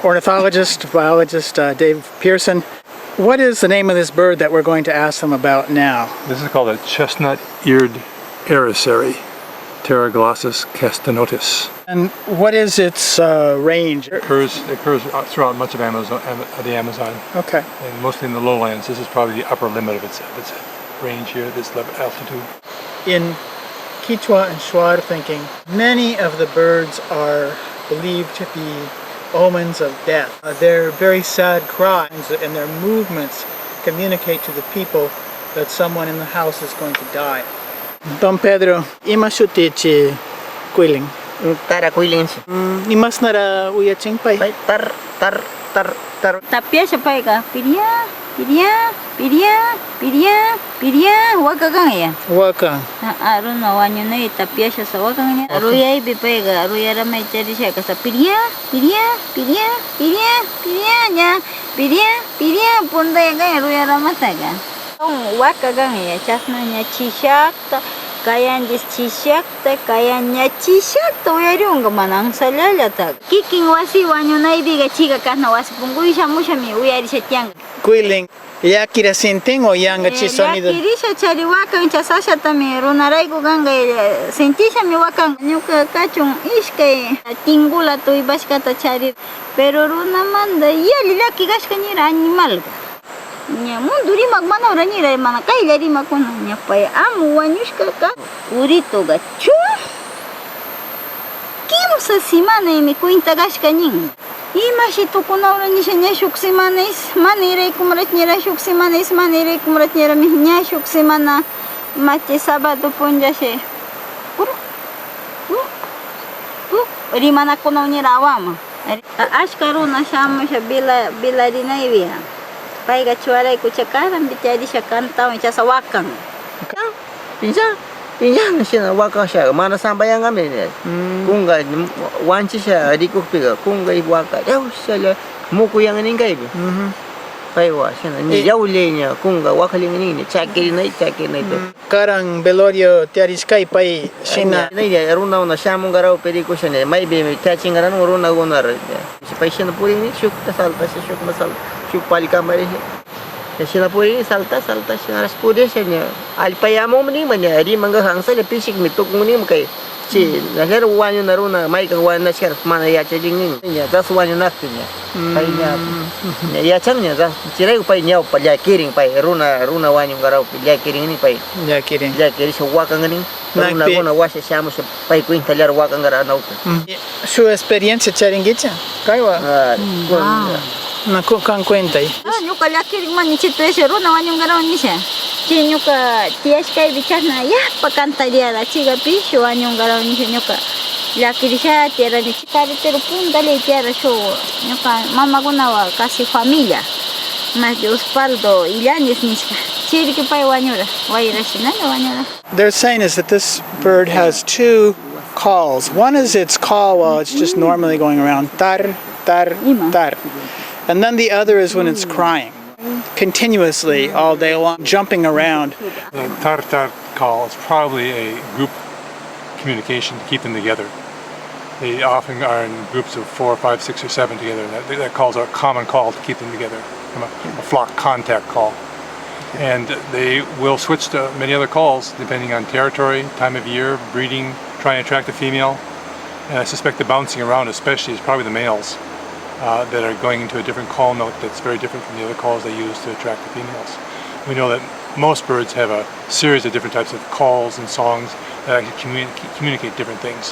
ornithologist, biologist Dave Pearson. What is the name of this bird that we're going to ask them about now? This is called a chestnut-eared ericeary, Pteroglossus castanotis. And what is its range? It occurs throughout much of the Amazon. Okay. And mostly in the lowlands. This is probably the upper limit of its range here, this altitude. In Quechua and Shuar thinking, many of the birds are believed to be omens of death. Their very sad cries and their movements communicate to the people that someone in the house is going to die. Don Pedro, ima shutichi quiling. Tara kuiling. Imas nara uya chingpay. Tar. Tapia siya pa ka. Piria, waka kang ya. Waka. Aron na wanyo na tapia siya sa waka niya. Aruya ibipay aruya ra may teri siya ka sa piria punta ya ka aruya ra mataga. Ang waka kang ya chasna niya chishakta. Kayan chishakta uyariung manang salalata. Kiking wasi wanyo na ibiga chiga kana wasi punguy siya mo siya mi uyari siya tiyang. Quiling. Yakira sinting o yanga chi sonido. Yakiri siya chari wakang chasasya tami runaray ko ganga sinti siya mi wakang nyuka kachung iskay tingula to ibas kata chari. Pero runamanda yali laki gas kanira animal ka. Nya munduri magmana orani ray mana kailari makuna nya pay amu wanyushka ka urito ga chu kim sa simana imi kuinta gas kaning ima shi tukuna orani nya shuksimana is manire kumrat nyera shuksimana is manire kumrat nyera mi nya shuksimana mati sabado punja she rimana kuna nyera awama ashkaruna shama sha bila dinaiya pai ga chuarai ku cakaran bitadi siya kantau siya sa wakang. Pinsan siya na wakang siya. Mana sambayang kami niya. Kung ga wanci siya adikuk piga. Kung ga iwaka. Yaw siya muku yang aning kay. Pai wa siya na ni yaw le niya. Kung ga wakaling aning ni cakir na ito. Karang belorio tiariskay pai sina. Na niya runaw na siya mong garaw pediko siya niya. May be catching garan runaw gunar. Si pai siya na puri ni syuk ta salta siya syuk masal. Pali kamari siya puri salta siya aras puri siya niya alpayamo mani manya adi mangga hangsa le pisik mituk muni kay si naher wanyo naruna mai ka wan na siya mana ya chading niya das wanyo nakti niya kay niya ya chang niya das chiray upay niya upalya kiring pay runa wanyo garaw pilya kiring ni pay ya kiring siya wakang ni runa wasya siya mo siya pay kuin talyar wakang gara na uto su experiencia charingicha kaywa naku kang kwentay. Nyuka lakiring man chito ese runa wanyong garaw ni siya. Chi nyuka tias kay bichas na ya pakanta dia la chiga pisho wanyong garaw ni siya nyuka. Lakiri siya tierra ni chikari pero punta le tierra show. Nyuka mama gunawa kasi familia. Mas de Uspaldo Ilanes ni siya. Chiri ki pay wanyora. Wayra siya na wanyora. They're saying is that this bird has two calls. One is its call while it's just normally going around. Tar. And then the other is when it's crying, continuously all day long, jumping around. The tar call is probably a group communication to keep them together. They often are in groups of 4, 5, 6, or 7 together. And that calls are a common call to keep them together, a flock contact call. And they will switch to many other calls depending on territory, time of year, breeding, trying to attract a female. And I suspect the bouncing around especially is probably the males. That are going into a different call note that's very different from the other calls they use to attract the females. We know that most birds have a series of different types of calls and songs that actually communicate different things.